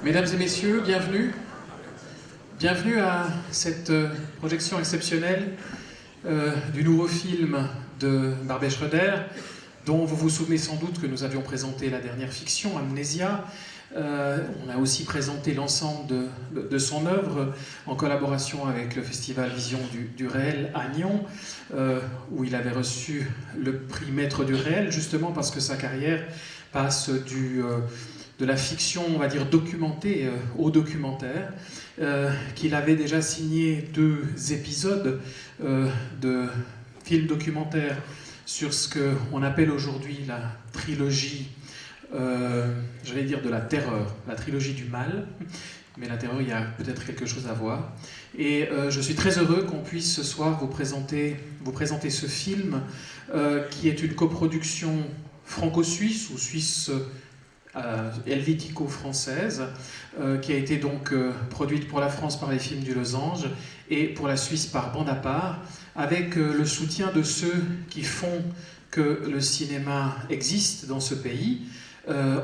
Mesdames et messieurs, bienvenue. Bienvenue à cette projection exceptionnelle du nouveau film de Barbet Schroeder, dont vous vous souvenez sans doute que nous avions présenté la dernière fiction, Amnésia. On a aussi présenté l'ensemble de son œuvre en collaboration avec le Festival Vision du Réel à Nyon, où il avait reçu le prix Maître du Réel, justement parce que sa carrière passe de la fiction, on va dire, documentée au documentaire, qu'il avait déjà signé 2 épisodes de films documentaires sur ce qu'on appelle aujourd'hui la trilogie, j'allais dire de la terreur, la trilogie du mal, mais la terreur, il y a peut-être quelque chose à voir. Et je suis très heureux qu'on puisse ce soir vous présenter ce film, qui est une coproduction franco-suisse ou suisse helvético-française, qui a été donc produite pour la France par les films du Losange et pour la Suisse par Bande à part, avec le soutien de ceux qui font que le cinéma existe dans ce pays,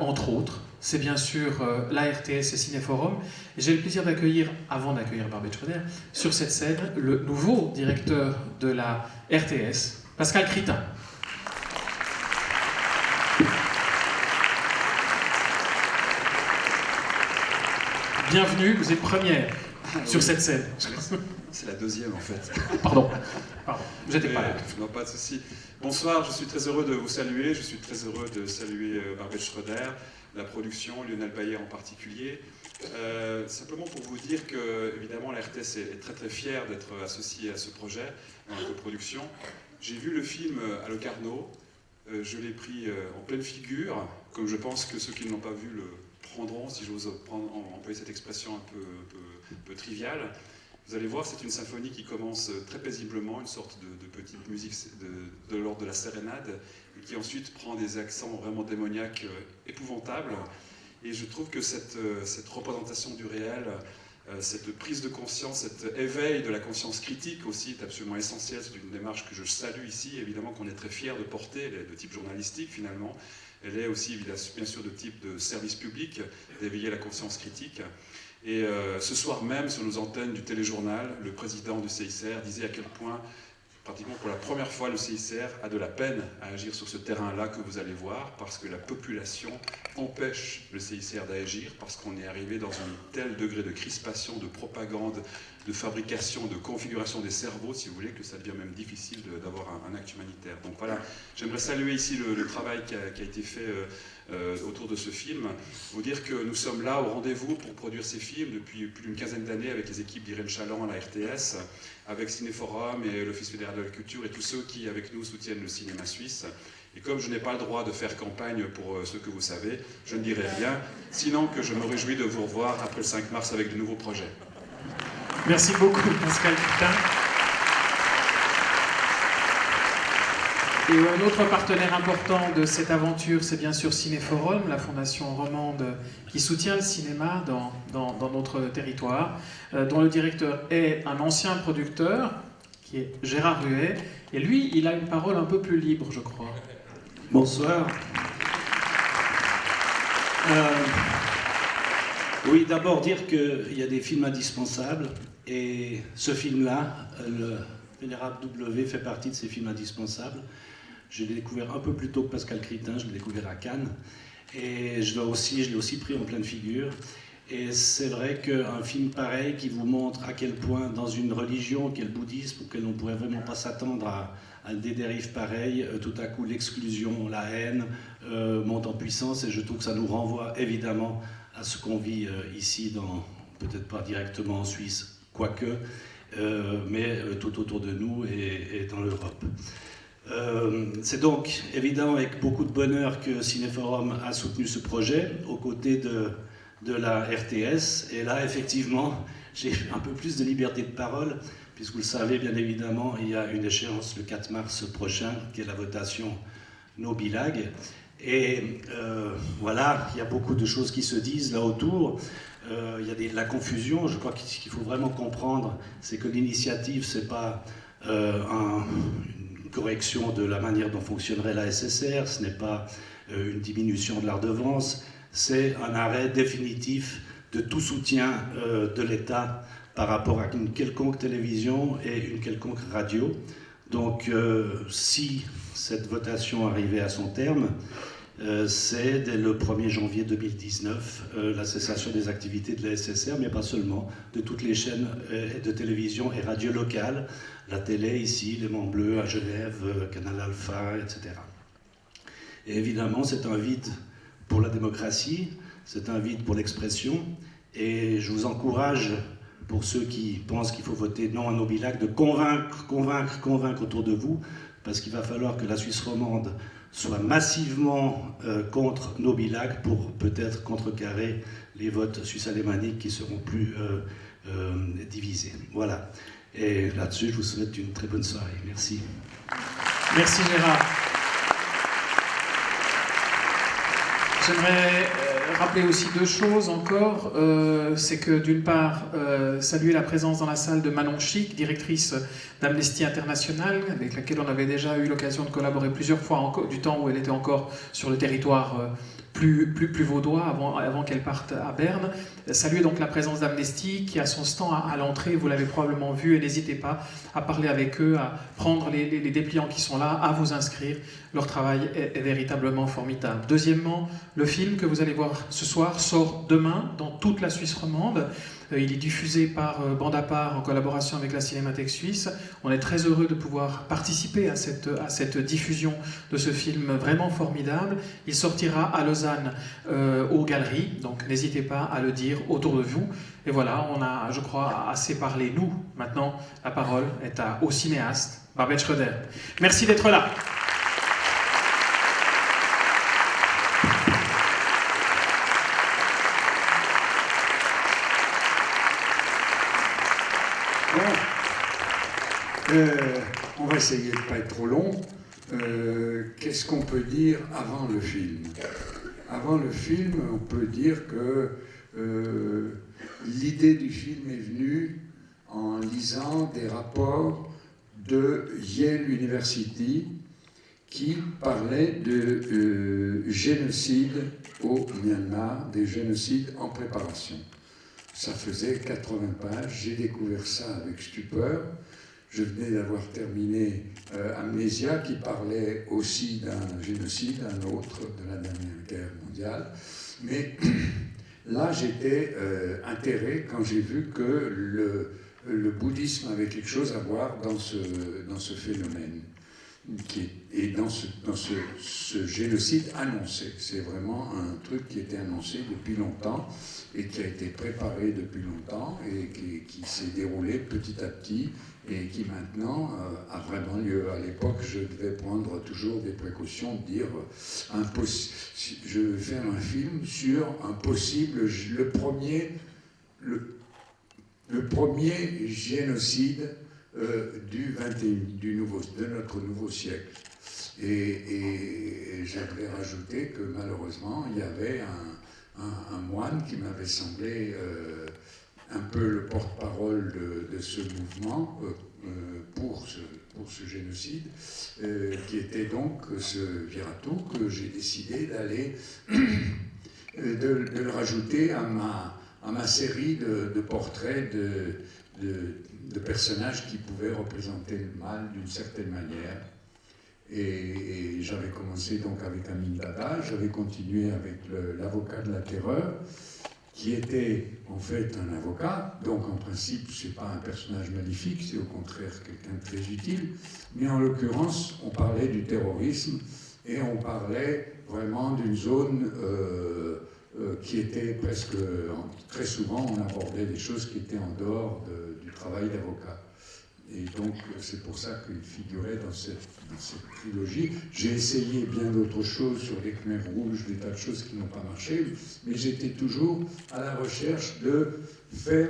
entre autres. C'est bien sûr la RTS et Cinéforum. J'ai le plaisir d'accueillir, avant d'accueillir Barbet Schroeder, sur cette scène, le nouveau directeur de la RTS, Pascal Critin. Bienvenue, vous êtes première sur cette scène. C'est la deuxième en fait. Pardon, j'étais pas là. Non, pas de souci. Bonsoir, je suis très heureux de vous saluer. Je suis très heureux de saluer Barbet Schroeder, la production, Lionel Baillet en particulier. Simplement pour vous dire que, évidemment, la RTS est très très fière d'être associée à ce projet, dans la coproduction. J'ai vu le film à Locarno. Je l'ai pris en pleine figure, comme je pense que ceux qui ne l'ont pas vu le prendront, si j'ose employer cette expression un peu triviale. Vous allez voir, c'est une symphonie qui commence très paisiblement, une sorte de petite musique de l'ordre de la sérénade, et qui ensuite prend des accents vraiment démoniaques épouvantables. Et je trouve que cette représentation du réel, cette prise de conscience, cet éveil de la conscience critique aussi est absolument essentiel. C'est une démarche que je salue ici, évidemment qu'on est très fiers de porter, de type journalistique finalement. Elle est aussi bien sûr de type de service public, d'éveiller la conscience critique. Et ce soir même, sur nos antennes du téléjournal, le président du CICR disait à quel point, pratiquement pour la première fois, le CICR a de la peine à agir sur ce terrain-là que vous allez voir, parce que la population empêche le CICR d'agir, parce qu'on est arrivé dans un tel degré de crispation, de propagande, de fabrication, de configuration des cerveaux, si vous voulez, que ça devient même difficile d'avoir un acte humanitaire. Donc voilà, j'aimerais saluer ici le travail qui a été fait autour de ce film, vous dire que nous sommes là au rendez-vous pour produire ces films depuis plus d'une quinzaine d'années avec les équipes d'Irène Chaland à la RTS, avec Cinéforum et l'Office fédéral de la culture et tous ceux qui avec nous soutiennent le cinéma suisse. Et comme je n'ai pas le droit de faire campagne pour ce que vous savez, je ne dirai rien, sinon que je me réjouis de vous revoir après le 5 mars avec de nouveaux projets. Merci beaucoup, Pascal Critin. Et un autre partenaire important de cette aventure, c'est bien sûr Cinéforum, la fondation romande qui soutient le cinéma dans notre territoire, dont le directeur est un ancien producteur, qui est Gérard Ruet, et lui, il a une parole un peu plus libre, je crois. Bonsoir. Oui, d'abord dire qu'il y a des films indispensables, et ce film-là, le Vénérable W, fait partie de ces films indispensables. Je l'ai découvert un peu plus tôt que Pascal Critin, je l'ai découvert à Cannes, et je l'ai aussi pris en pleine figure. Et c'est vrai qu'un film pareil qui vous montre à quel point, dans une religion qu'est le bouddhisme, auquel on ne pourrait vraiment pas s'attendre à des dérives pareilles, tout à coup l'exclusion, la haine monte en puissance, et je trouve que ça nous renvoie évidemment à ce qu'on vit ici, peut-être pas directement en Suisse, quoique, mais tout autour de nous et dans l'Europe. C'est donc évidemment avec beaucoup de bonheur que Cinéforum a soutenu ce projet aux côtés de la RTS, et là effectivement j'ai un peu plus de liberté de parole, puisque vous le savez bien évidemment, il y a une échéance le 4 mars prochain qui est la votation No Bilag, et voilà, il y a beaucoup de choses qui se disent là autour. Il y a la confusion. Je crois qu'il faut vraiment comprendre, c'est que l'initiative, c'est pas une correction de la manière dont fonctionnerait la SSR, ce n'est pas une diminution de la redevance, c'est un arrêt définitif de tout soutien de l'État par rapport à une quelconque télévision et une quelconque radio. Donc, si cette votation arrivait à son terme, c'est dès le 1er janvier 2019 la cessation des activités de la SSR, mais pas seulement, de toutes les chaînes de télévision et radio locales, la télé ici, les Monts Bleus à Genève, Canal Alpha, etc. Et évidemment, c'est un vide pour la démocratie, c'est un vide pour l'expression, et je vous encourage, pour ceux qui pensent qu'il faut voter non à Nobilac, de convaincre autour de vous, parce qu'il va falloir que la Suisse romande soit massivement contre Nobilac pour peut-être contrecarrer les votes suisse-alémaniques qui seront plus divisés. Voilà. Et là-dessus, je vous souhaite une très bonne soirée. Merci. Merci Gérard. J'aimerais rappeler aussi deux choses encore. C'est que d'une part, saluer la présence dans la salle de Manon Chic, directrice d'Amnesty International, avec laquelle on avait déjà eu l'occasion de collaborer plusieurs fois du temps où elle était encore sur le territoire plus vaudois avant qu'elle parte à Berne. Saluer donc la présence d'Amnesty qui a son stand à l'entrée, vous l'avez probablement vu, et n'hésitez pas à parler avec eux, à prendre les dépliants qui sont là, à vous inscrire. Leur travail est véritablement formidable. Deuxièmement, le film que vous allez voir ce soir sort demain dans toute la Suisse romande. Il est diffusé par Bande à part en collaboration avec la Cinémathèque suisse. On est très heureux de pouvoir participer à cette diffusion de ce film vraiment formidable. Il sortira à Lausanne aux Galeries, donc n'hésitez pas à le dire autour de vous. Et voilà, on a, je crois, assez parlé, nous. Maintenant, la parole est au cinéaste, Barbet Schroeder. Merci d'être là. On va essayer de ne pas être trop long. Qu'est-ce qu'on peut dire avant le film? Avant le film, on peut dire que l'idée du film est venue en lisant des rapports de Yale University qui parlaient de génocide au Myanmar, des génocides en préparation. Ça faisait 80 pages, j'ai découvert ça avec stupeur. Je venais d'avoir terminé Amnésia, qui parlait aussi d'un génocide, un autre, de la dernière guerre mondiale. Mais là, j'étais atterré quand j'ai vu que le bouddhisme avait quelque chose à voir dans ce phénomène, et dans ce génocide annoncé. C'est vraiment un truc qui était annoncé depuis longtemps, et qui a été préparé depuis longtemps, et qui s'est déroulé petit à petit, et qui maintenant a vraiment lieu. À l'époque, je devais prendre toujours des précautions, de dire je vais faire un film sur un possible, le premier génocide de notre nouveau siècle. Et j'aimerais rajouter que malheureusement, il y avait un moine qui m'avait semblé un peu le porte-parole de ce mouvement pour ce génocide, qui était donc ce Viratu, que j'ai décidé d'aller de le rajouter à ma série de portraits de personnages qui pouvaient représenter le mal d'une certaine manière. Et j'avais commencé donc avec Amin Dada, j'avais continué avec l'avocat de la terreur, qui était en fait un avocat, donc en principe c'est pas un personnage maléfique, c'est au contraire quelqu'un de très utile, mais en l'occurrence on parlait du terrorisme et on parlait vraiment d'une zone qui était presque, très souvent on abordait des choses qui étaient en dehors du travail d'avocat. Et donc c'est pour ça qu'il figurait dans cette trilogie. J'ai essayé bien d'autres choses sur les Khmers rouges, des tas de choses qui n'ont pas marché, mais j'étais toujours à la recherche de faire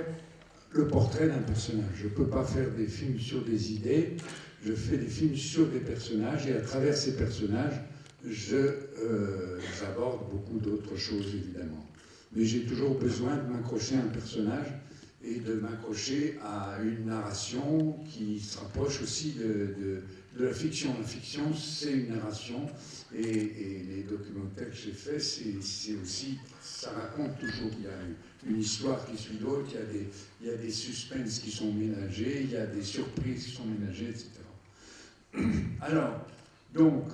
le portrait d'un personnage. Je ne peux pas faire des films sur des idées, je fais des films sur des personnages, et à travers ces personnages, j'aborde beaucoup d'autres choses évidemment. Mais j'ai toujours besoin de m'accrocher à un personnage. et de m'accrocher à une narration qui se rapproche aussi de la fiction. La fiction, c'est une narration, et les documentaires que j'ai faits, c'est aussi, ça raconte toujours. Il y a une histoire qui suit l'autre, il y a des suspens qui sont ménagés, il y a des surprises qui sont ménagées, etc. Alors, donc,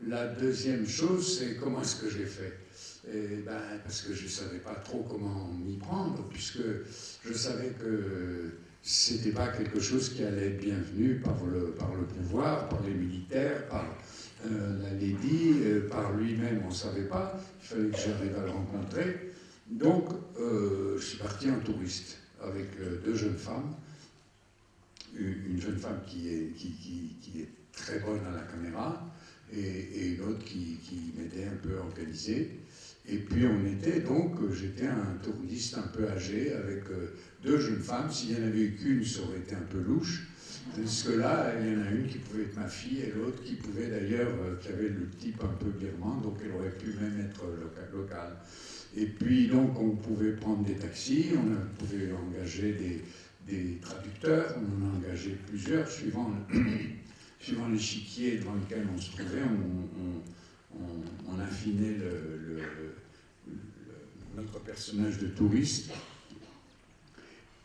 la deuxième chose, c'est comment est-ce que je l'ai fait? Parce que je ne savais pas trop comment m'y prendre, puisque je savais que c'était pas quelque chose qui allait être bienvenu par le pouvoir, par les militaires, par la lady, par lui-même, on ne savait pas. Il fallait que j'arrive à le rencontrer. Donc, je suis parti en touriste avec deux jeunes femmes. Une jeune femme qui est très bonne à la caméra et une autre qui m'aidait un peu à organiser. Et puis j'étais un touriste un peu âgé avec deux jeunes femmes. S'il y en avait eu qu'une, ça aurait été un peu louche. Parce que là, il y en a une qui pouvait être ma fille et l'autre qui pouvait d'ailleurs, qui avait le type un peu birman, donc elle aurait pu même être locale. Et puis donc on pouvait prendre des taxis, on pouvait engager des traducteurs, on en a engagé plusieurs, suivant l'échiquier dans lequel on se trouvait, on affinait notre personnage de touriste.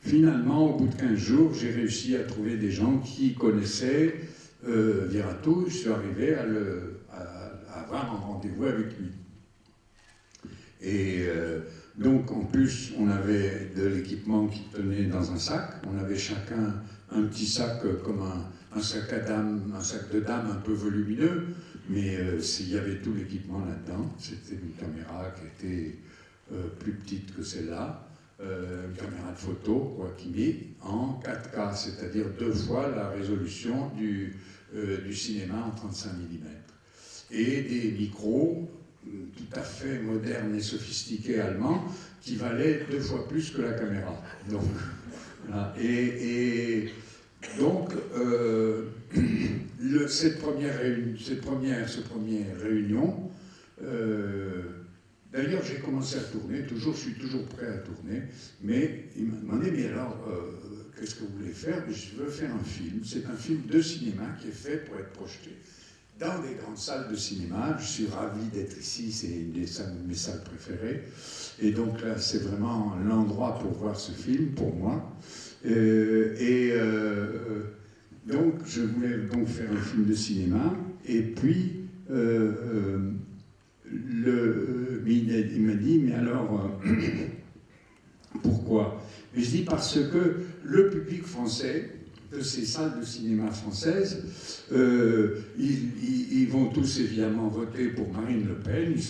Finalement, au bout de 15 jours, j'ai réussi à trouver des gens qui connaissaient Viratu. Je suis arrivé à avoir un rendez-vous avec lui. Et donc, en plus, on avait de l'équipement qui tenait dans un sac. On avait chacun un petit sac comme un sac à dame, un sac de dame un peu volumineux, mais il y avait tout l'équipement là-dedans. C'était une caméra qui était plus petite que celle-là, une caméra de photo, Wakimi, en 4K, c'est-à-dire 2 fois la résolution du cinéma en 35 mm. Et des micros tout à fait modernes et sophistiqués allemands qui valaient 2 fois plus que la caméra. Donc, voilà. Et donc, cette première réunion, d'ailleurs, j'ai commencé à tourner, je suis toujours prêt à tourner, mais il m'a demandé, mais alors, qu'est-ce que vous voulez faire? Je veux faire un film. C'est un film de cinéma qui est fait pour être projeté dans des grandes salles de cinéma. Je suis ravi d'être ici, c'est une de mes salles préférées. Et donc là, c'est vraiment l'endroit pour voir ce film, pour moi. Donc, je voulais donc faire un film de cinéma, et puis il m'a dit, mais alors, pourquoi? Et je dis, parce que le public français de ces salles de cinéma françaises, ils vont tous évidemment voter pour Marine Le Pen, ils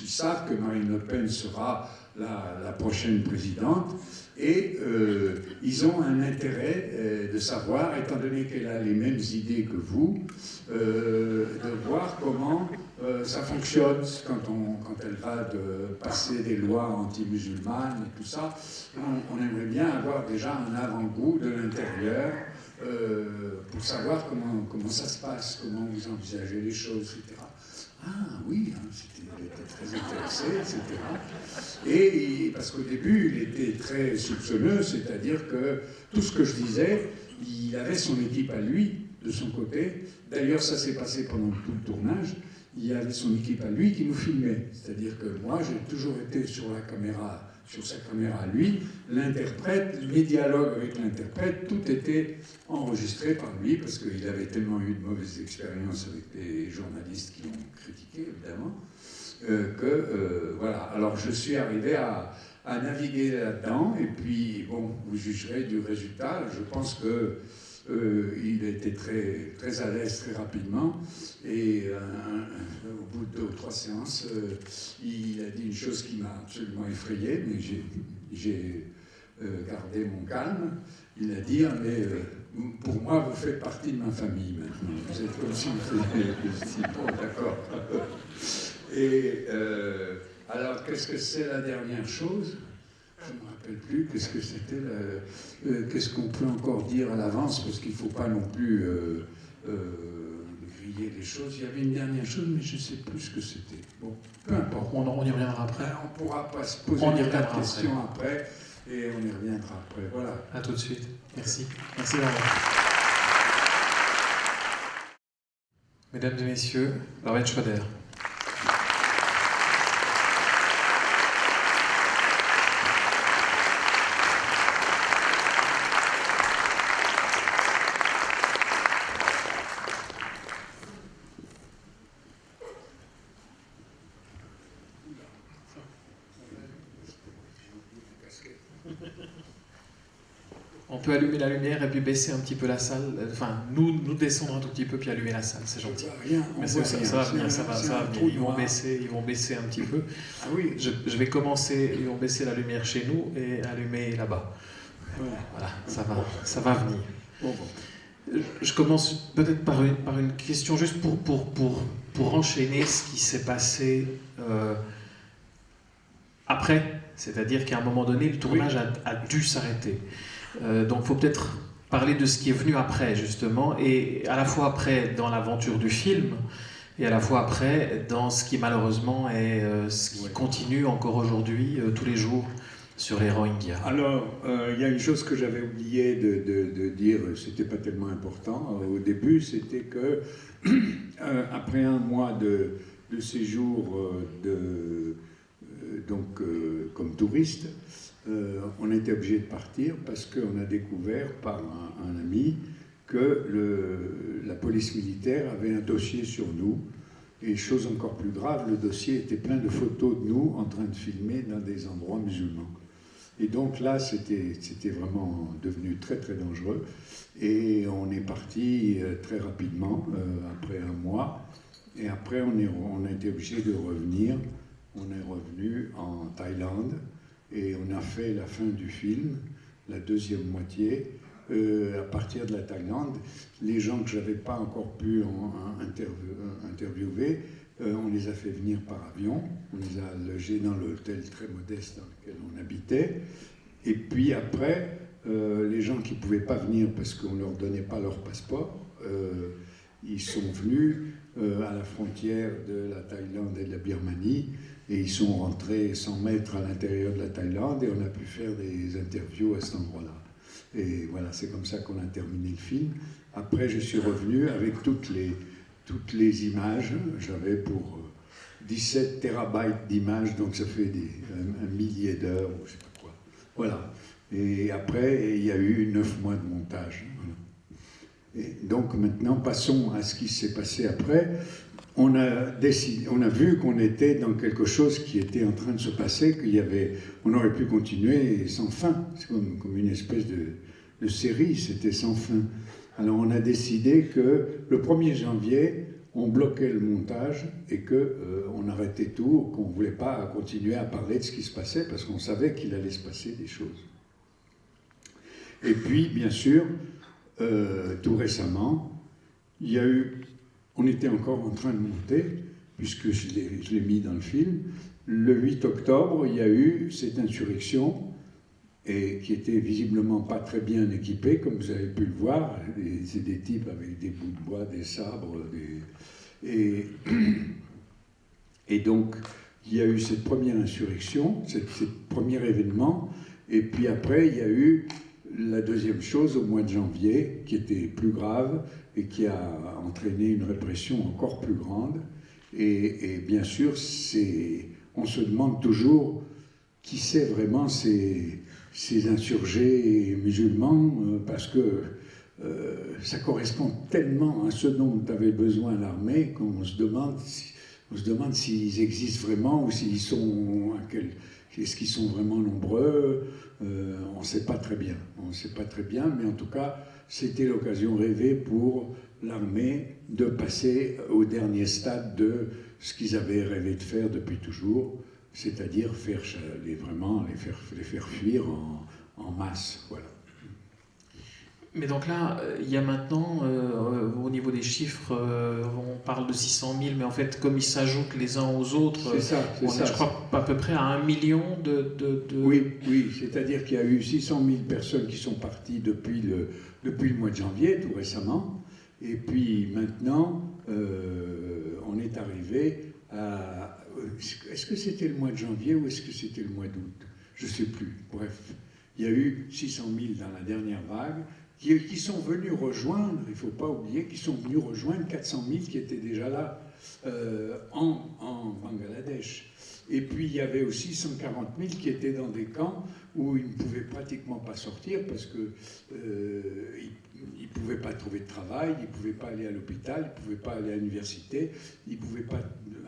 savent que Marine Le Pen sera la prochaine présidente, et ils ont un intérêt de savoir, étant donné qu'elle a les mêmes idées que vous, de voir comment ça fonctionne quand elle va passer des lois anti-musulmanes et tout ça. On aimerait bien avoir déjà un avant-goût de l'intérieur pour savoir comment ça se passe, comment vous envisagez les choses, etc. Ah oui, il était très intéressé, etc. Et parce qu'au début, il était très soupçonneux, c'est-à-dire que tout ce que je disais, il avait son équipe à lui, de son côté. D'ailleurs, ça s'est passé pendant tout le tournage. Il y avait son équipe à lui qui nous filmait. C'est-à-dire que moi, j'ai toujours été sur sa caméra à lui, l'interprète, les dialogues avec l'interprète, tout était enregistré par lui, parce qu'il avait tellement eu de mauvaises expériences avec les journalistes qui l'ont critiqué, évidemment, voilà. Alors je suis arrivé à naviguer là-dedans, et puis, bon, vous jugerez du résultat. Je pense que il était très, très à l'aise très rapidement, et au bout de 2 ou 3 séances, il a dit une chose qui m'a absolument effrayé, mais j'ai gardé mon calme. Il a dit, mais pour moi, vous faites partie de ma famille maintenant. Vous êtes comme si vous faisiez. Je dis, bon, d'accord. Et alors, qu'est-ce que c'est la dernière chose? Je ne me rappelle plus qu'est-ce que c'était, qu'est-ce qu'on peut encore dire à l'avance, parce qu'il ne faut pas non plus griller les choses. Il y avait une dernière chose, mais je ne sais plus ce que c'était. Bon, peu importe. On y reviendra après. On pourra pas se poser la question après. et on y reviendra après. Voilà. À tout de suite. Merci. Merci Barbet. Mesdames et messieurs, Barbet Schroeder. On peut allumer la lumière et puis baisser un petit peu la salle. Enfin, nous descendre un tout petit peu puis allumer la salle, c'est gentil. Mais ça va venir, ça va venir. Ils vont baisser un petit peu. Ah oui. Je vais commencer, ils vont baisser la lumière chez nous et allumer là-bas. Voilà, ça va venir. Bon. Je commence peut-être par une question juste pour enchaîner ce qui s'est passé après. C'est-à-dire qu'à un moment donné, le tournage a dû s'arrêter. Donc il faut peut-être parler de ce qui est venu après, justement, et à la fois après dans l'aventure du film, et à la fois après dans ce qui malheureusement est ce qui continue encore aujourd'hui, tous les jours, sur les Rohingyas. Alors, il y a une chose que j'avais oublié de dire, c'était pas tellement important au début, c'était que après un mois de séjour comme touriste, on était obligé de partir parce qu'on a découvert par un ami que la police militaire avait un dossier sur nous. Et chose encore plus grave, le dossier était plein de photos de nous en train de filmer dans des endroits musulmans. Et donc là, c'était vraiment devenu très très dangereux. Et on est parti très rapidement, après un mois. Et après, on a été obligé de revenir. On est revenu en Thaïlande. Et on a fait la fin du film, la deuxième moitié, à partir de la Thaïlande. Les gens que je n'avais pas encore pu interviewer, on les a fait venir par avion. On les a logés dans l'hôtel très modeste dans lequel on habitait. Et puis après, les gens qui ne pouvaient pas venir parce qu'on ne leur donnait pas leur passeport, ils sont venus à la frontière de la Thaïlande et de la Birmanie. Et ils sont rentrés 100 mètres à l'intérieur de la Thaïlande et on a pu faire des interviews à cet endroit-là. Et voilà, c'est comme ça qu'on a terminé le film. Après, je suis revenu avec toutes les images. J'avais pour 17 terabytes d'images, donc ça fait un millier d'heures, ou je ne sais pas quoi. Voilà. Et après, il y a eu 9 mois de montage. Voilà. Et donc maintenant, passons à ce qui s'est passé après. On a vu qu'on était dans quelque chose qui était en train de se passer, on aurait pu continuer sans fin. C'est comme une espèce de série, c'était sans fin. Alors on a décidé que le 1er janvier, on bloquait le montage et qu'on arrêtait tout, qu'on ne voulait pas continuer à parler de ce qui se passait parce qu'on savait qu'il allait se passer des choses. Et puis, bien sûr, tout récemment, on était encore en train de monter, puisque je l'ai mis dans le film. Le 8 octobre, il y a eu cette insurrection, et qui était visiblement pas très bien équipée, comme vous avez pu le voir. C'est des types avec des bouts de bois, des sabres, et donc il y a eu cette première insurrection, ce premier événement, et puis après il y a eu la deuxième chose au mois de janvier, qui était plus grave, et qui a entraîné une répression encore plus grande. Et bien sûr, on se demande toujours qui c'est vraiment ces insurgés musulmans, parce que ça correspond tellement à ce dont avait besoin l'armée qu'on se demande s'ils existent vraiment ou s'ils sont... Est-ce qu'ils sont vraiment nombreux? On ne sait pas très bien. On ne sait pas très bien, mais en tout cas, c'était l'occasion rêvée pour l'armée de passer au dernier stade de ce qu'ils avaient rêvé de faire depuis toujours, c'est-à-dire les faire fuir en masse. Voilà. Mais donc là, il y a maintenant, au niveau des chiffres, on parle de 600 000, mais en fait, comme ils s'ajoutent les uns aux autres, on est, je crois, à peu près à 1 million de... Oui, c'est-à-dire qu'il y a eu 600 000 personnes qui sont parties depuis le mois de janvier, tout récemment, et puis maintenant, on est arrivé à... Est-ce que c'était le mois de janvier ou est-ce que c'était le mois d'août? Je ne sais plus, bref. Il y a eu 600 000 dans la dernière vague, qui sont venus rejoindre, il ne faut pas oublier, qui sont venus rejoindre 400 000 qui étaient déjà là en Bangladesh. Et puis il y avait aussi 140 000 qui étaient dans des camps où ils ne pouvaient pratiquement pas sortir parce que ils ne pouvaient pas trouver de travail, ils ne pouvaient pas aller à l'hôpital, ils ne pouvaient pas aller à l'université, ils ne pouvaient pas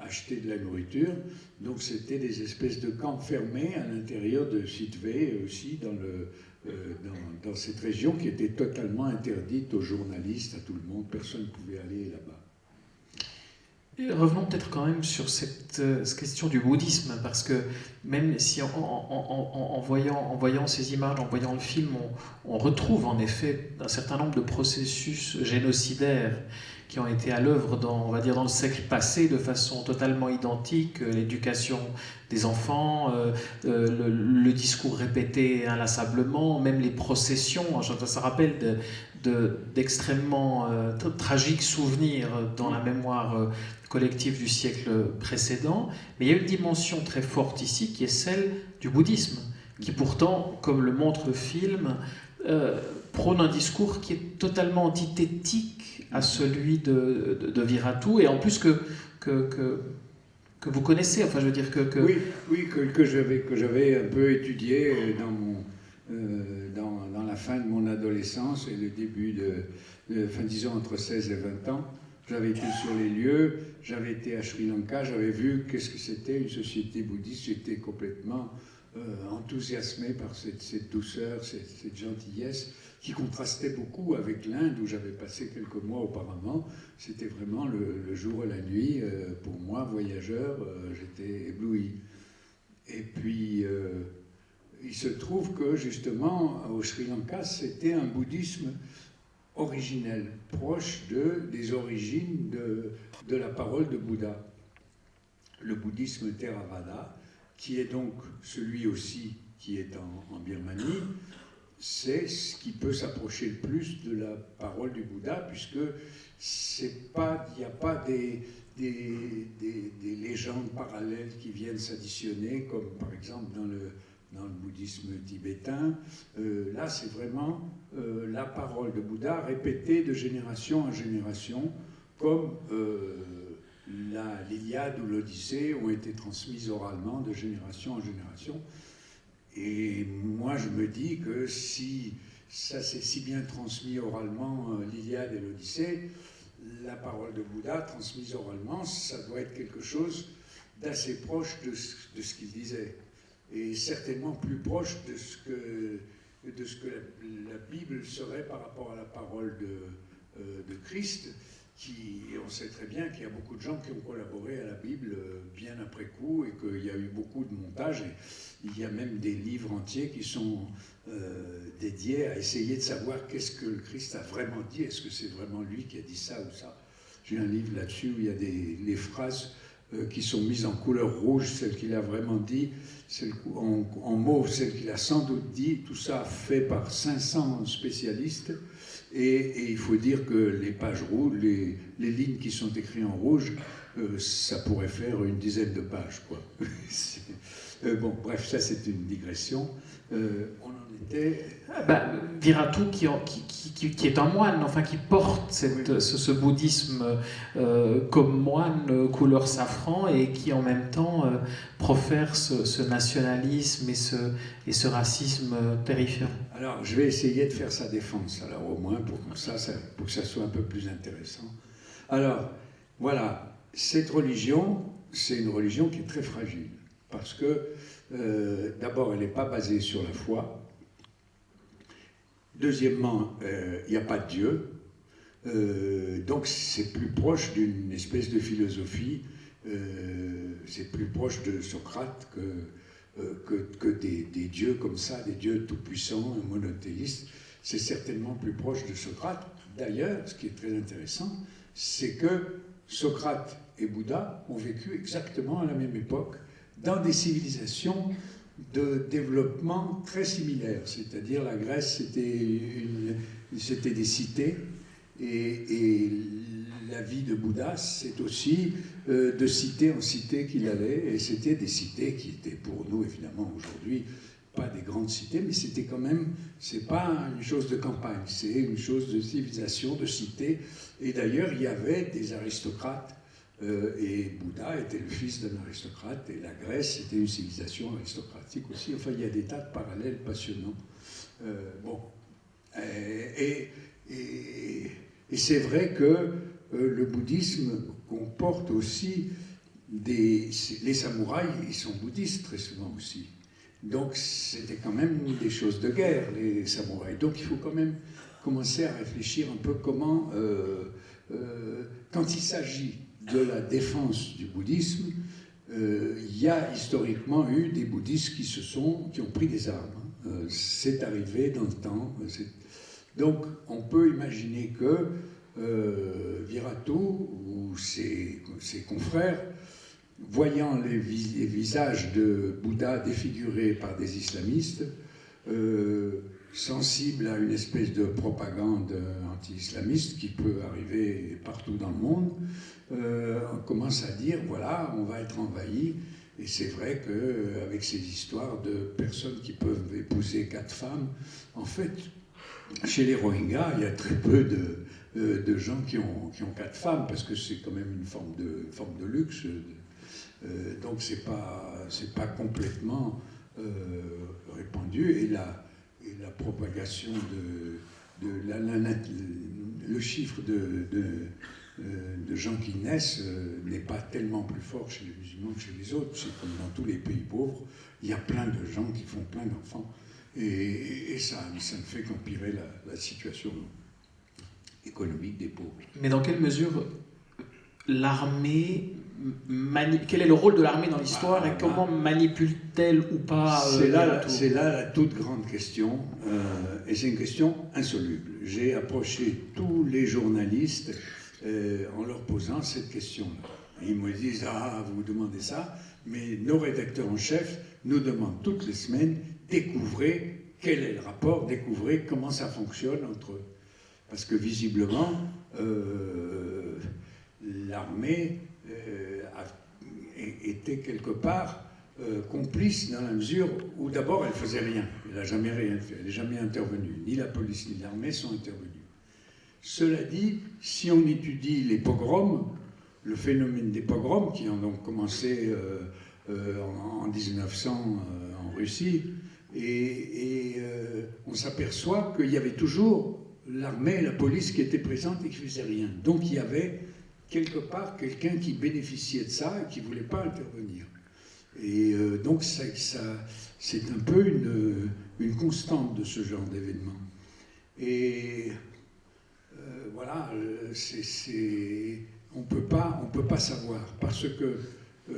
acheter de la nourriture. Donc c'était des espèces de camps fermés à l'intérieur de Sitvay aussi, dans cette région qui était totalement interdite aux journalistes, à tout le monde. Personne ne pouvait aller là-bas. Et revenons peut-être quand même sur cette question du bouddhisme, parce que même si en voyant ces images, en voyant le film, on retrouve en effet un certain nombre de processus génocidaires qui ont été à l'œuvre on va dire dans le siècle passé de façon totalement identique, l'éducation des enfants, le discours répété inlassablement, même les processions. Ça rappelle d'extrêmement tragiques souvenirs dans la mémoire collective du siècle précédent. Mais il y a une dimension très forte ici qui est celle du bouddhisme, qui pourtant, comme le montre le film, prône un discours qui est totalement antithétique à celui de Viratu, et en plus que vous connaissez, enfin je veux dire que... Oui, que j'avais un peu étudié dans la fin de mon adolescence et le début disons entre 16 et 20 ans. J'avais été sur les lieux, j'avais été à Sri Lanka, j'avais vu qu'est-ce que c'était une société bouddhiste. J'étais complètement enthousiasmé par cette douceur, cette gentillesse qui contrastait beaucoup avec l'Inde où j'avais passé quelques mois auparavant. C'était vraiment le jour et la nuit. Pour moi, voyageur, j'étais ébloui. Et puis, il se trouve que justement, au Sri Lanka, c'était un bouddhisme originel, proche des origines de la parole de Bouddha. Le bouddhisme Theravada, qui est donc celui aussi qui est en Birmanie, c'est ce qui peut s'approcher le plus de la parole du Bouddha, puisque il n'y a pas des légendes parallèles qui viennent s'additionner, comme par exemple dans le bouddhisme tibétain. Là, c'est vraiment la parole de Bouddha répétée de génération en génération, comme l'Iliade ou l'Odyssée ont été transmises oralement de génération en génération. Et moi, je me dis que si ça s'est si bien transmis oralement, l'Iliade et l'Odyssée, la parole de Bouddha transmise oralement, ça doit être quelque chose d'assez proche de ce qu'il disait. Et certainement plus proche de ce que la Bible serait par rapport à la parole de Christ, on sait très bien qu'il y a beaucoup de gens qui ont collaboré à la Bible bien après coup, et qu'il y a eu beaucoup de montages, et il y a même des livres entiers qui sont dédiés à essayer de savoir qu'est-ce que le Christ a vraiment dit, est-ce que c'est vraiment lui qui a dit ça ou ça. J'ai un livre là-dessus où il y a les phrases qui sont mises en couleur rouge, celles qu'il a vraiment dit, en mauve, celles qu'il a sans doute dit, tout ça fait par 500 spécialistes. Et il faut dire que les pages rouges, les lignes qui sont écrites en rouge, ça pourrait faire une dizaine de pages, quoi. Bon, bref, ça c'est une digression. On en était... Viratu qui est un moine, enfin qui porte ce bouddhisme comme moine couleur safran, et qui en même temps profère ce nationalisme et ce racisme terrifiant. Alors, je vais essayer de faire sa défense, alors au moins pour que ça soit un peu plus intéressant. Alors, voilà, cette religion, c'est une religion qui est très fragile, parce que d'abord, elle n'est pas basée sur la foi. Deuxièmement, il n'y a pas de Dieu. Donc c'est plus proche d'une espèce de philosophie, c'est plus proche de Socrate que des dieux comme ça, des dieux tout-puissants, monothéistes. C'est certainement plus proche de Socrate. D'ailleurs, ce qui est très intéressant, c'est que Socrate et Bouddha ont vécu exactement à la même époque, dans des civilisations de développement très similaires. C'est-à-dire la Grèce, c'était des cités, et la vie de Bouddha, c'est aussi de cité en cité qu'il allait, et c'était des cités qui étaient pour nous, évidemment, aujourd'hui, pas des grandes cités, mais c'était quand même, c'est pas une chose de campagne, c'est une chose de civilisation, de cité. Et d'ailleurs, il y avait des aristocrates, et Bouddha était le fils d'un aristocrate, et la Grèce était une civilisation aristocratique aussi. Enfin, il y a des tas de parallèles passionnants. Bon. Et c'est vrai que le bouddhisme comporte aussi les samouraïs, ils sont bouddhistes très souvent aussi. Donc c'était quand même des choses de guerre, les samouraïs. Donc il faut quand même commencer à réfléchir un peu comment, quand il s'agit de la défense du bouddhisme, il y a historiquement eu des bouddhistes qui ont pris des armes. C'est arrivé dans le temps. Donc on peut imaginer que Viratu ou ses confrères, voyant les visages de Bouddha défigurés par des islamistes, sensibles à une espèce de propagande anti-islamiste qui peut arriver partout dans le monde, on commence à dire, voilà, on va être envahi. Et c'est vrai qu'avec ces histoires de personnes qui peuvent épouser 4 femmes, en fait, chez les Rohingyas, il y a très peu de gens qui ont 4 femmes, parce que c'est quand même une forme de luxe. Donc c'est pas complètement répandu. Et la propagation le chiffre de gens qui naissent n'est pas tellement plus fort chez les musulmans que chez les autres. C'est comme dans tous les pays pauvres, il y a plein de gens qui font plein d'enfants. Et ça ne fait qu'empirer la situation économique des pauvres. Mais dans quelle mesure l'armée... Quel est le rôle de l'armée dans l'histoire et comment manipule-t-elle ou pas c'est là la toute grande question, et c'est une question insoluble. J'ai approché tous les journalistes en leur posant cette question-là. Ils me disent « Ah, vous demandez ça ?» Mais nos rédacteurs en chef nous demandent toutes les semaines « Découvrez quel est le rapport, découvrez comment ça fonctionne entre eux. » Parce que visiblement, l'armée était quelque part complice dans la mesure où d'abord elle faisait rien. Elle n'a jamais rien fait, elle n'est jamais intervenue. Ni la police ni l'armée sont intervenues. Cela dit, si on étudie les pogroms, le phénomène des pogroms qui ont donc commencé en 1900 en Russie, et on s'aperçoit qu'il y avait toujours l'armée et la police qui étaient présentes et qui ne faisaient rien. Donc il y avait quelque part quelqu'un qui bénéficiait de ça et qui ne voulait pas intervenir. Et donc c'est un peu une constante de ce genre d'événement. Et voilà, on peut pas savoir, parce que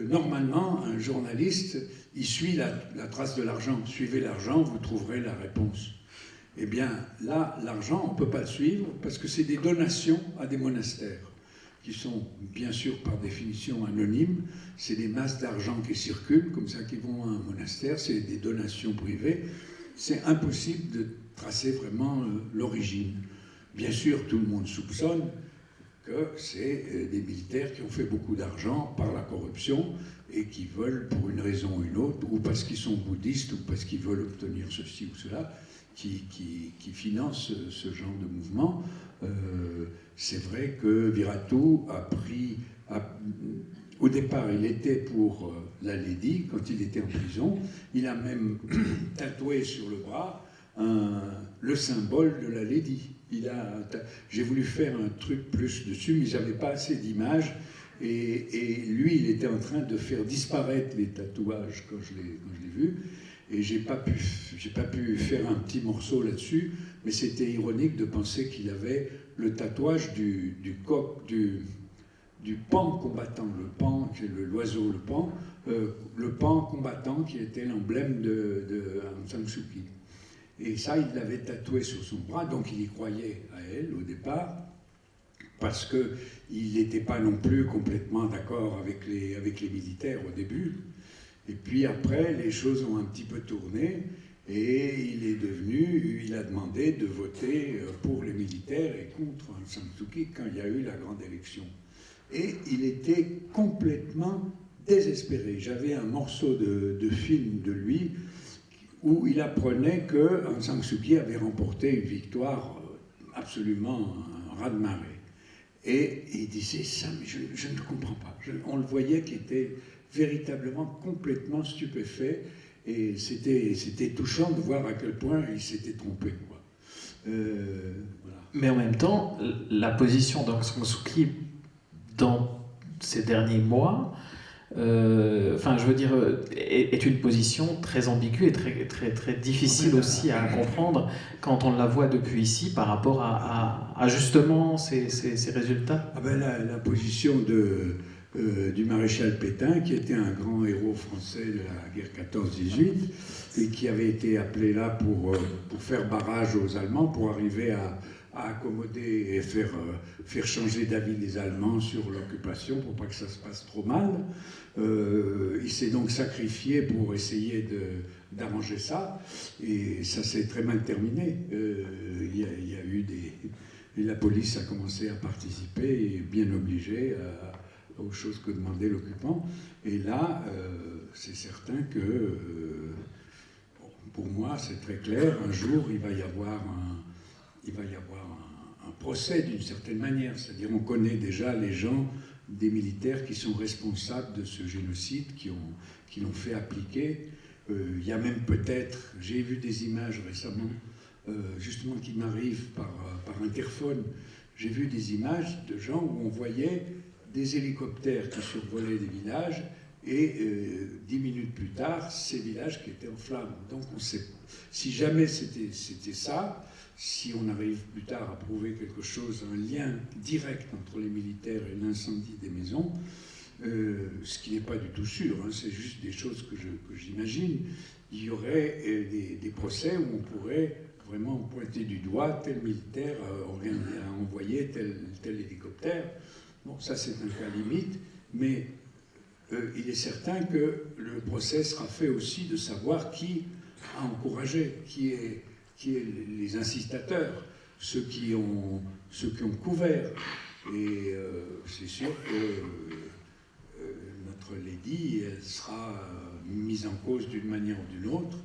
normalement, un journaliste, il suit la trace de l'argent. Suivez l'argent, vous trouverez la réponse. Eh bien, là, l'argent, on ne peut pas le suivre, parce que c'est des donations à des monastères, qui sont bien sûr par définition anonymes. C'est des masses d'argent qui circulent, comme ça, qui vont à un monastère, c'est des donations privées. C'est impossible de tracer vraiment l'origine. Bien sûr, tout le monde soupçonne que c'est des militaires qui ont fait beaucoup d'argent par la corruption et qui veulent, pour une raison ou une autre, ou parce qu'ils sont bouddhistes, ou parce qu'ils veulent obtenir ceci ou cela, qui financent ce genre de mouvement. C'est vrai que Viratu au départ, il était pour la Lady, quand il était en prison. Il a même tatoué sur le bras le symbole de la Lady. J'ai voulu faire un truc plus dessus, mais j'avais pas assez d'images. Et lui, il était en train de faire disparaître les tatouages quand je l'ai vu. Et j'ai pas pu faire un petit morceau là-dessus, mais c'était ironique de penser qu'il avait le tatouage du pan combattant, le pan, qui est l'oiseau, le pan combattant qui était l'emblème de Aung San Suu Kyi. Et ça, il l'avait tatoué sur son bras, donc il y croyait à elle au départ, parce qu'il n'était pas non plus complètement d'accord avec les militaires au début. Et puis après, les choses ont un petit peu tourné, et il a demandé de voter pour les militaires et contre Aung San Suu Kyi quand il y a eu la grande élection. Et il était complètement désespéré. J'avais un morceau de film de lui où il apprenait que Aung San Suu Kyi avait remporté une victoire absolument raz-de-marée. Et il disait ça, mais je ne comprends pas. On le voyait qu'il était véritablement complètement stupéfait, et c'était touchant de voir à quel point il s'était trompé, quoi. Voilà. Mais en même temps, la position d'Aung San Suu Kyi dans ces derniers mois, enfin, je veux dire, est une position très ambiguë et très difficile aussi à comprendre quand on la voit depuis ici par rapport à justement ces résultats. Ah ben la position du maréchal Pétain, qui était un grand héros français de la guerre 14-18 et qui avait été appelé là pour faire barrage aux Allemands, pour arriver à accommoder et faire changer d'avis les Allemands sur l'occupation pour pas que ça se passe trop mal. Il s'est donc sacrifié pour essayer d'arranger ça, et ça s'est très mal terminé. Il y a eu la police a commencé à participer, et bien obligée aux choses que demandait l'occupant. Et là, c'est certain que, pour moi, c'est très clair, un jour, il va y avoir un procès d'une certaine manière. C'est-à-dire, on connaît déjà les gens, des militaires qui sont responsables de ce génocide, qui l'ont fait appliquer. Il y a même peut-être, j'ai vu des images récemment, justement qui m'arrivent par interphone, j'ai vu des images de gens où on voyait des hélicoptères qui survolaient des villages, et 10 minutes plus tard, ces villages qui étaient en flammes. Donc on sait, si jamais c'était ça, si on arrive plus tard à prouver quelque chose, un lien direct entre les militaires et l'incendie des maisons, ce qui n'est pas du tout sûr, hein, c'est juste des choses que j'imagine, il y aurait des procès où on pourrait vraiment pointer du doigt tel militaire a envoyé tel hélicoptère. Bon, ça c'est un cas limite, mais il est certain que le procès sera fait aussi de savoir qui a encouragé, qui est les incitateurs, ceux qui ont couvert. Et c'est sûr que notre Lady, elle sera mise en cause d'une manière ou d'une autre,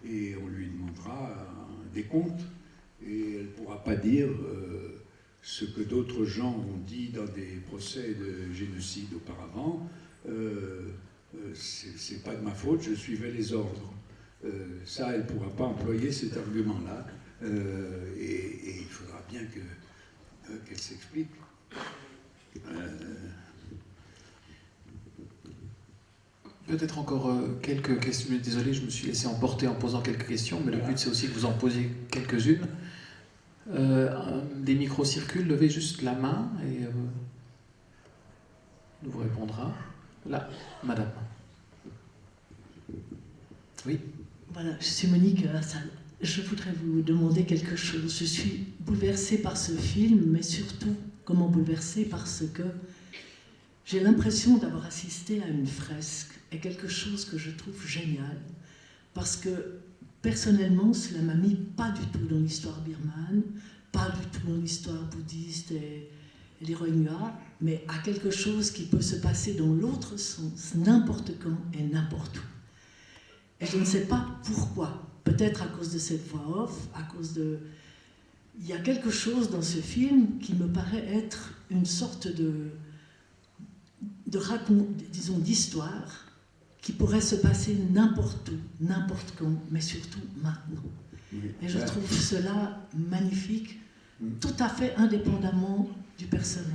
et on lui demandera des comptes, et elle ne pourra pas dire ce que d'autres gens ont dit dans des procès de génocide auparavant. C'est pas de ma faute, je suivais les ordres. Ça, elle ne pourra pas employer cet argument-là, et il faudra bien qu'elle s'explique. Peut-être encore quelques questions. Désolé, je me suis laissé emporter en posant quelques questions, mais le but c'est aussi que vous en posiez quelques-unes. Des micros circulent, levez juste la main et on vous répondra. Là, madame. Oui. Voilà, je suis Monique Hassan. Je voudrais vous demander quelque chose. Je suis bouleversée par ce film, mais surtout, comment bouleversée, parce que j'ai l'impression d'avoir assisté à une fresque, et quelque chose que je trouve génial, parce que personnellement, cela m'a mis pas du tout dans l'histoire birmane, pas du tout dans l'histoire bouddhiste et les Rohingyas, mais à quelque chose qui peut se passer dans l'autre sens, n'importe quand et n'importe où. Et je ne sais pas pourquoi, peut-être à cause de cette voix off, à cause de... Il y a quelque chose dans ce film qui me paraît être une sorte disons, d'histoire qui pourrait se passer n'importe où, n'importe quand, mais surtout maintenant. Et je trouve cela magnifique, tout à fait indépendamment du personnage.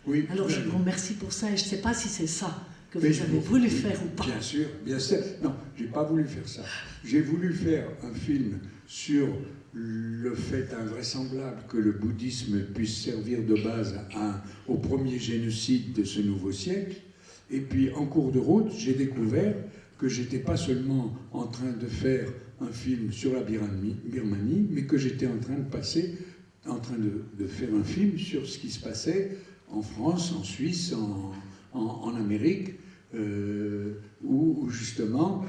Oui, alors je vous remercie pour ça, et je ne sais pas si c'est ça que vous avez voulu faire ou pas. Bien sûr, bien sûr. Non, je n'ai pas voulu faire ça. J'ai voulu faire un film sur le fait invraisemblable que le bouddhisme puisse servir de base au premier génocide de ce nouveau siècle. Et puis, en cours de route, j'ai découvert que je n'étais pas seulement en train de faire un film sur la Birmanie, mais que j'étais en train de faire un film sur ce qui se passait en France, en Suisse, en Amérique, où justement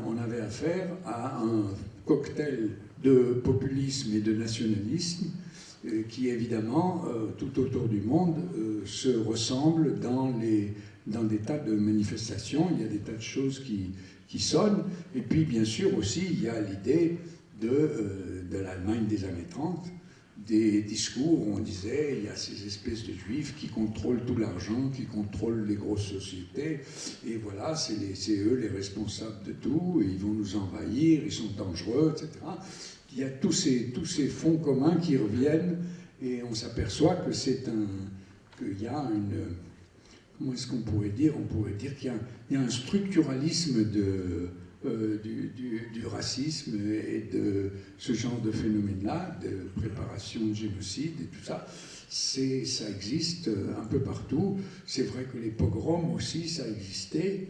on avait affaire à un cocktail de populisme et de nationalisme qui évidemment tout autour du monde se ressemblent dans des tas de manifestations. Il y a des tas de choses qui sonne. Et puis, bien sûr, aussi, il y a l'idée de l'Allemagne des années 30, des discours où on disait il y a ces espèces de juifs qui contrôlent tout l'argent, qui contrôlent les grosses sociétés, et voilà, c'est eux les responsables de tout, et ils vont nous envahir, ils sont dangereux, etc. Il y a tous ces fonds communs qui reviennent, et on s'aperçoit que qu'il y a une... Comment est-ce qu'on pourrait dire? On pourrait dire qu'il y a un structuralisme du racisme et de ce genre de phénomène-là, de préparation de génocide et tout ça. Ça existe un peu partout. C'est vrai que les pogroms aussi, ça existait.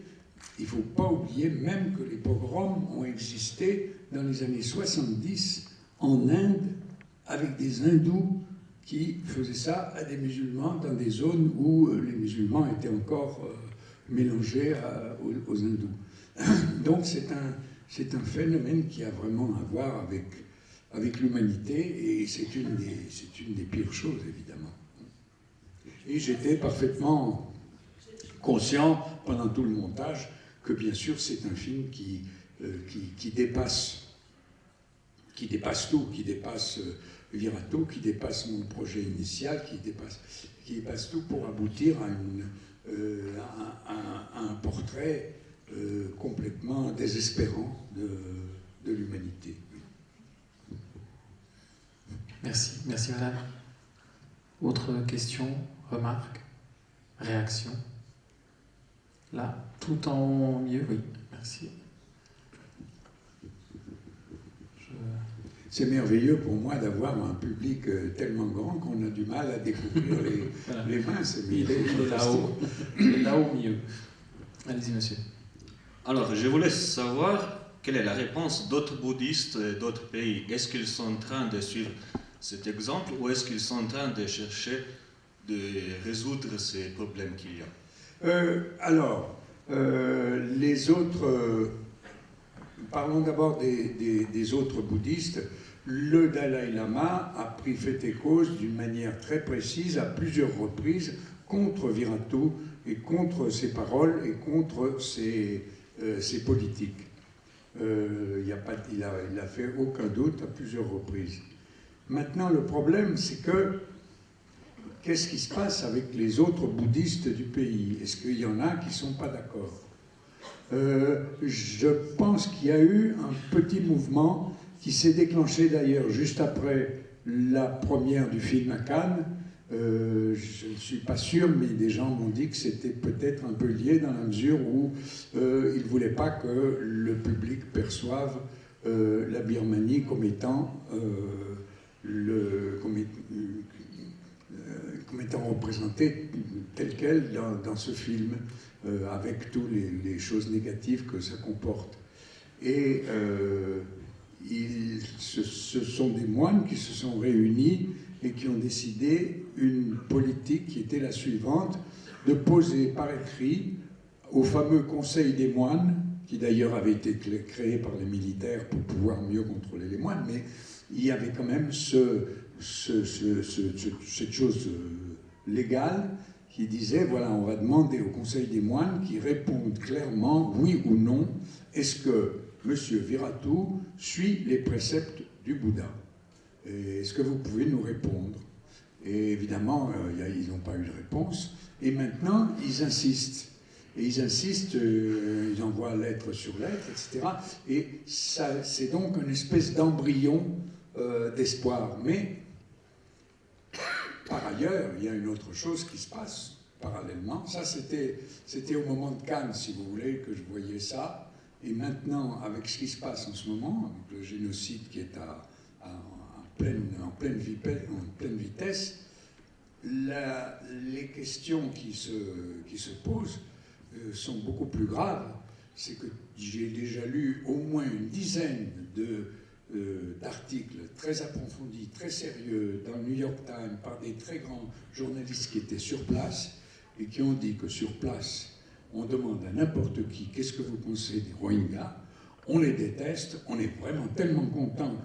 Il ne faut pas oublier même que les pogroms ont existé dans les années 70 en Inde avec des hindous qui faisaient ça à des musulmans dans des zones où les musulmans étaient encore mélangés aux hindous. Donc c'est un phénomène qui a vraiment à voir avec l'humanité, et c'est une des pires choses, évidemment. Et j'étais parfaitement conscient pendant tout le montage que bien sûr c'est un film qui dépasse tout, qui dépasse Virato, qui dépasse mon projet initial, qui dépasse tout pour aboutir à un portrait complètement désespérant de l'humanité. Merci, merci madame. Autre question, remarque, réaction? Là, tout en milieu, oui, merci. C'est merveilleux pour moi d'avoir un public tellement grand qu'on a du mal à découvrir Voilà. les mains. Il est là-haut, il est là au milieu. Allez-y monsieur. Alors, je voulais savoir quelle est la réponse d'autres bouddhistes et d'autres pays. Est-ce qu'ils sont en train de suivre cet exemple ou est-ce qu'ils sont en train de chercher de résoudre ces problèmes qu'il y a? Les autres... parlons d'abord des autres bouddhistes. Le Dalai Lama a pris fait et cause d'une manière très précise à plusieurs reprises contre Virato et contre ses paroles et contre ses politiques. Il n'a fait aucun doute à plusieurs reprises. Maintenant, le problème, c'est que qu'est-ce qui se passe avec les autres bouddhistes du pays? Est-ce qu'il y en a qui ne sont pas d'accord? Je pense qu'il y a eu un petit mouvement qui s'est déclenché d'ailleurs juste après la première du film à Cannes. Je ne suis pas sûr, mais des gens m'ont dit que c'était peut-être un peu lié dans la mesure où ils ne voulaient pas que le public perçoive la Birmanie comme étant représentée telle qu'elle dans ce film, avec toutes les choses négatives que ça comporte. Et ce sont des moines qui se sont réunis et qui ont décidé une politique qui était la suivante, de poser par écrit au fameux Conseil des moines, qui d'ailleurs avait été créé par les militaires pour pouvoir mieux contrôler les moines, mais il y avait quand même cette chose légale qui disait, voilà, on va demander au Conseil des moines qui répondent clairement, oui ou non, est-ce que M. Virato suit les préceptes du Bouddha? Est-ce que vous pouvez nous répondre? Et évidemment, ils n'ont pas eu de réponse. Et maintenant, ils insistent. Et ils insistent, ils envoient lettre sur lettre, etc. Et c'est donc une espèce d'embryon d'espoir. Mais, par ailleurs, il y a une autre chose qui se passe parallèlement. Ça, c'était au moment de Cannes, si vous voulez, que je voyais ça. Et maintenant, avec ce qui se passe en ce moment, avec le génocide qui est en pleine vitesse, les questions qui se posent sont beaucoup plus graves. C'est que j'ai déjà lu au moins une dizaine d'articles très approfondis, très sérieux, dans le New York Times, par des très grands journalistes qui étaient sur place et qui ont dit que sur place, on demande à n'importe qui, qu'est-ce que vous pensez des Rohingyas? On les déteste, on est vraiment tellement content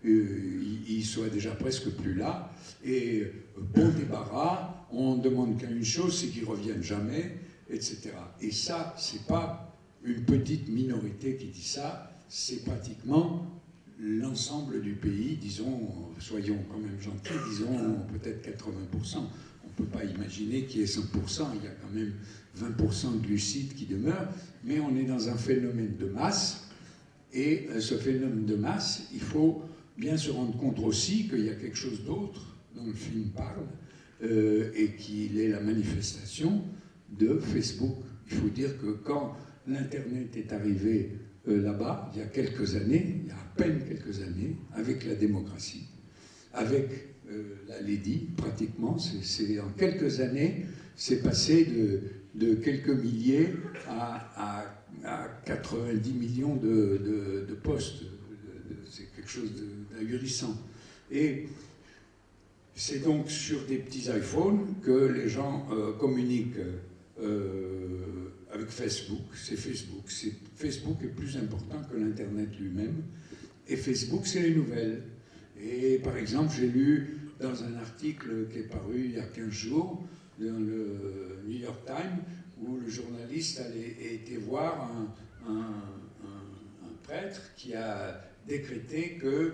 qu'ils soient déjà presque plus là, et bon débarras, on demande qu'à une chose, c'est qu'ils reviennent jamais, etc. Et ça, c'est pas une petite minorité qui dit ça, c'est pratiquement l'ensemble du pays, disons, soyons quand même gentils, disons peut-être 80%. On ne peut pas imaginer qu'il y ait 100%, il y a quand même 20% de lucides qui demeurent, mais on est dans un phénomène de masse, et ce phénomène de masse, il faut bien se rendre compte aussi qu'il y a quelque chose d'autre dont le film parle, et qu'il est la manifestation de Facebook. Il faut dire que quand l'Internet est arrivé là-bas, il y a quelques années, il y a à peine quelques années, avec la démocratie, avec la Lady, pratiquement, c'est en quelques années, c'est passé de quelques milliers à 90 millions de postes. C'est quelque chose d'ahurissant. Et c'est donc sur des petits iPhones que les gens communiquent avec Facebook. C'est Facebook. Facebook est plus important que l'Internet lui-même. Et Facebook, c'est les nouvelles. Et par exemple, j'ai lu dans un article qui est paru il y a 15 jours, dans le New York Times, où le journaliste a été voir un prêtre qui a décrété que...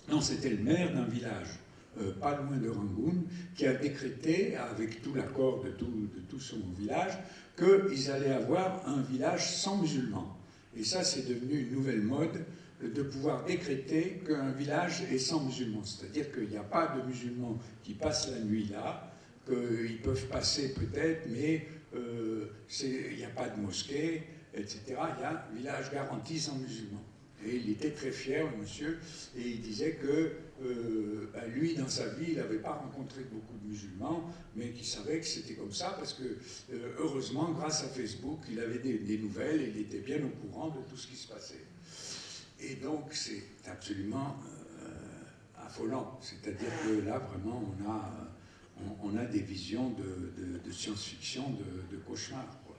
Non, c'était le maire d'un village, pas loin de Rangoon, qui a décrété, avec tout l'accord de tout son village, qu'ils allaient avoir un village sans musulmans. Et ça, c'est devenu une nouvelle mode de pouvoir décréter qu'un village est sans musulmans. C'est-à-dire qu'il n'y a pas de musulmans qui passent la nuit là, qu'ils peuvent passer peut-être, mais il n'y a pas de mosquée, etc. Il y a un village garanti sans musulmans. Et il était très fier, le monsieur, et il disait que lui, dans sa vie, il n'avait pas rencontré beaucoup de musulmans, mais qu'il savait que c'était comme ça, parce que, heureusement, grâce à Facebook, il avait des nouvelles, et il était bien au courant de tout ce qui se passait. Et donc, c'est absolument affolant. C'est-à-dire que là, vraiment, on a des visions de science-fiction, de cauchemar, quoi.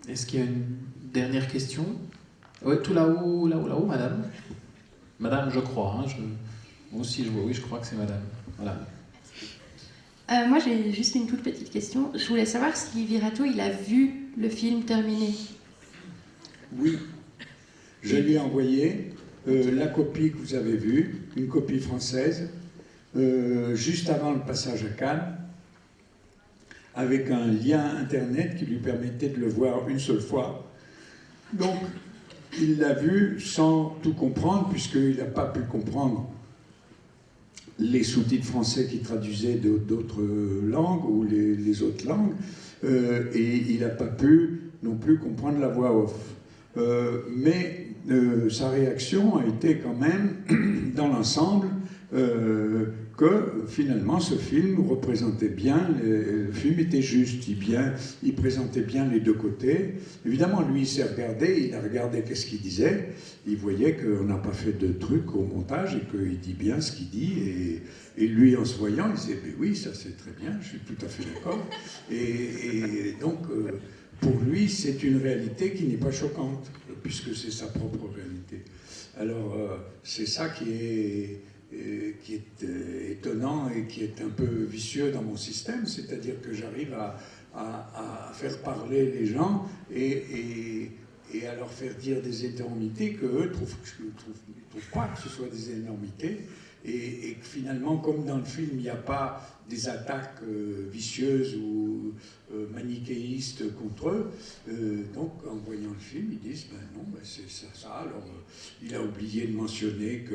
Est-ce qu'il y a une dernière question? Oui, tout là-haut, madame. Madame, je crois. Hein, moi aussi, je vois. Oui, je crois que c'est madame. Voilà. Moi, j'ai juste une toute petite question. Je voulais savoir si Virato, il a vu le film terminé. Oui. Je lui ai envoyé la copie que vous avez vue, une copie française, juste avant le passage à Cannes, avec un lien internet qui lui permettait de le voir une seule fois. Donc, il l'a vu sans tout comprendre, puisqu'il n'a pas pu comprendre les sous-titres français qui traduisaient d'autres langues ou les autres langues, et il n'a pas pu non plus comprendre la voix off. Mais sa réaction a été quand même, dans l'ensemble, que finalement ce film représentait bien, le film était juste, il présentait bien les deux côtés. Évidemment, lui, il s'est regardé, il a regardé qu'est-ce qu'il disait, il voyait qu'on n'a pas fait de truc au montage et qu'il dit bien ce qu'il dit, et lui, en se voyant, il disait « oui, ça c'est très bien, je suis tout à fait d'accord ». Et donc, pour lui, c'est une réalité qui n'est pas choquante, puisque c'est sa propre réalité. Alors, c'est ça qui est étonnant et qui est un peu vicieux dans mon système, c'est-à-dire que j'arrive à faire parler les gens et à leur faire dire des énormités qu'eux ne trouvent pas que ce soit des énormités, et que finalement, comme dans le film, il n'y a pas des attaques vicieuses ou manichéistes contre eux, donc en voyant le film, ils disent ben non, ben c'est ça. Alors il a oublié de mentionner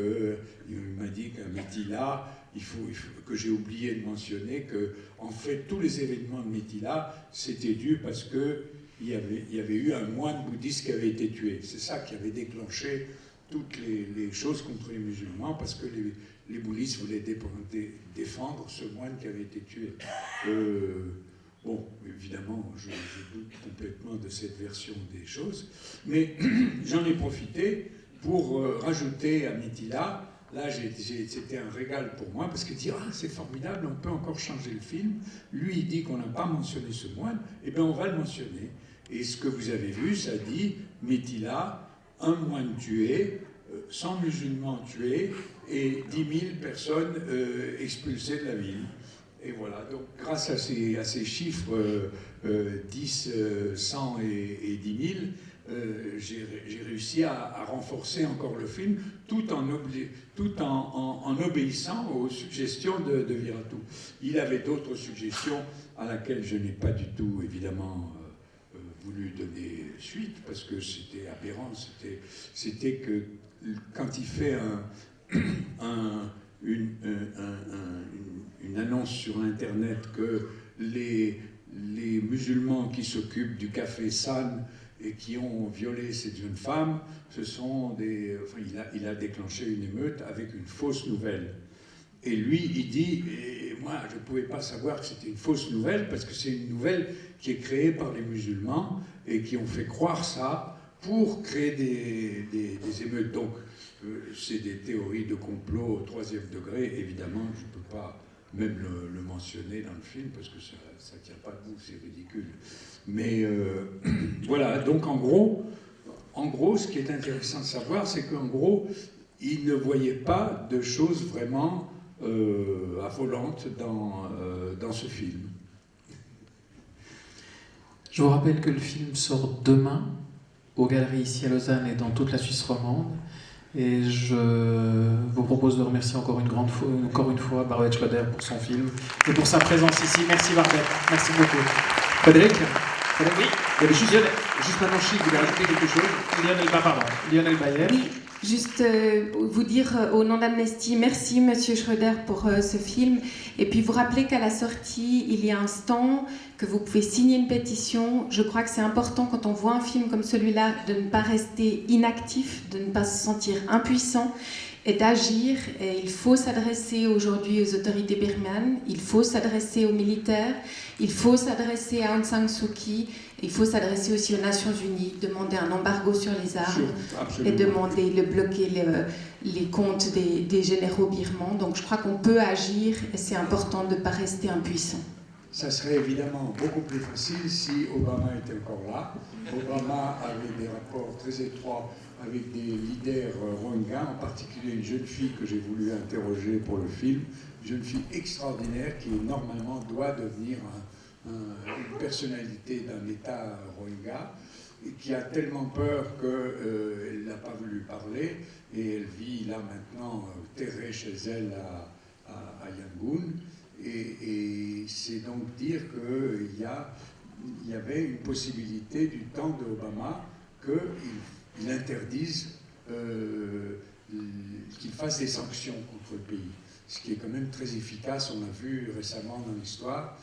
il m'a dit qu'à Metila, il faut que j'ai oublié de mentionner que en fait tous les événements de Metila c'était dû parce que il y avait eu un moine bouddhiste qui avait été tué. C'est ça qui avait déclenché toutes les choses contre les musulmans, parce que les bouddhistes voulaient défendre ce moine qui avait été tué. Bon, évidemment, je doute complètement de cette version des choses, mais j'en ai profité pour rajouter à Metila. Là, c'était un régal pour moi, parce qu'il dit « Ah, c'est formidable, on peut encore changer le film. » Lui, il dit qu'on n'a pas mentionné ce moine, eh bien, on va le mentionner. Et ce que vous avez vu, ça dit « Metila, un moine tué, 100 musulmans tués et 10 000 personnes expulsées de la ville. » Et voilà, donc grâce à ces chiffres 10, 100 et 10 000, j'ai réussi à renforcer encore le film tout en obéissant aux suggestions de Viratu. Il avait d'autres suggestions à laquelle je n'ai pas du tout, évidemment, voulu donner suite, parce que c'était aberrant. C'était que quand il fait une annonce sur Internet que les musulmans qui s'occupent du café San et qui ont violé cette jeune femme, ce sont des... Enfin, il a déclenché une émeute avec une fausse nouvelle. Et lui, il dit, et moi, je ne pouvais pas savoir que c'était une fausse nouvelle, parce que c'est une nouvelle qui est créée par les musulmans et qui ont fait croire ça pour créer des émeutes. Donc, c'est des théories de complot au 3e degré. Évidemment, je ne peux pas même le mentionner dans le film, parce que ça ne tient pas debout, c'est ridicule. Mais voilà, donc en gros, ce qui est intéressant de savoir, c'est qu'en gros, il ne voyait pas de choses vraiment affolantes dans ce film. Je vous rappelle que le film sort demain aux galeries ici à Lausanne et dans toute la Suisse romande. Et je vous propose de remercier encore une fois Barbet Schroeder pour son film et pour sa présence ici. Merci Barbet, merci beaucoup. Frédéric, oui. Il y avait juste maintenant Chic, vous voulez rajouter quelque chose? Lionel Bayer. Oui, juste vous dire au nom d'Amnesty, merci Monsieur Schroeder pour ce film. Et puis vous rappeler qu'à la sortie, il y a un stand, que vous pouvez signer une pétition. Je crois que c'est important quand on voit un film comme celui-là de ne pas rester inactif, de ne pas se sentir impuissant et d'agir. Et il faut s'adresser aujourd'hui aux autorités birmanes, il faut s'adresser aux militaires, il faut s'adresser à Aung San Suu Kyi, il faut s'adresser aussi aux Nations Unies, demander un embargo sur les armes et demander de bloquer les comptes des généraux birmans. Donc je crois qu'on peut agir et c'est important de ne pas rester impuissant. Ça serait évidemment beaucoup plus facile si Obama était encore là. Obama avait des rapports très étroits avec des leaders Rohingyas, en particulier une jeune fille que j'ai voulu interroger pour le film, une jeune fille extraordinaire qui normalement doit devenir une personnalité d'un État Rohingya, et qui a tellement peur qu'elle n'a pas voulu parler, et elle vit là maintenant terrée chez elle à Yangon. Et c'est donc dire qu'il y avait une possibilité du temps d'Obama qu'il interdise, qu'il fasse des sanctions contre le pays. Ce qui est quand même très efficace, on l'a vu récemment dans l'histoire.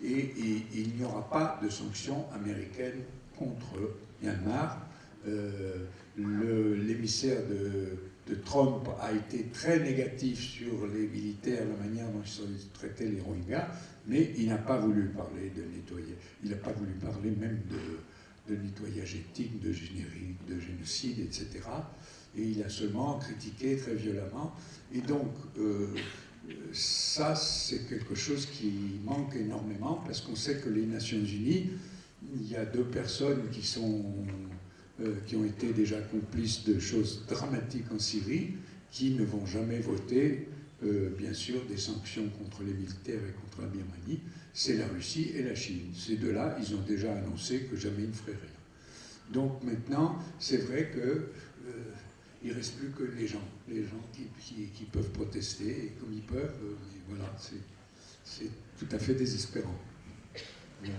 Et il n'y aura pas de sanctions américaines contre Myanmar. L'émissaire de Trump a été très négatif sur les militaires, la manière dont ils traitaient les Rohingyas, mais il n'a pas voulu parler de nettoyer. Il n'a pas voulu parler même de nettoyage ethnique, de génocide, etc. Et il a seulement critiqué très violemment. Et donc, ça, c'est quelque chose qui manque énormément, parce qu'on sait que les Nations Unies, il y a 2 personnes qui ont été déjà complices de choses dramatiques en Syrie, qui ne vont jamais voter, bien sûr, des sanctions contre les militaires et contre la Birmanie. C'est la Russie et la Chine. Ces 2-là, ils ont déjà annoncé que jamais ils ne feraient rien. Donc maintenant, c'est vrai que il ne reste plus que les gens qui peuvent protester, et comme ils peuvent, voilà, c'est tout à fait désespérant. Bien.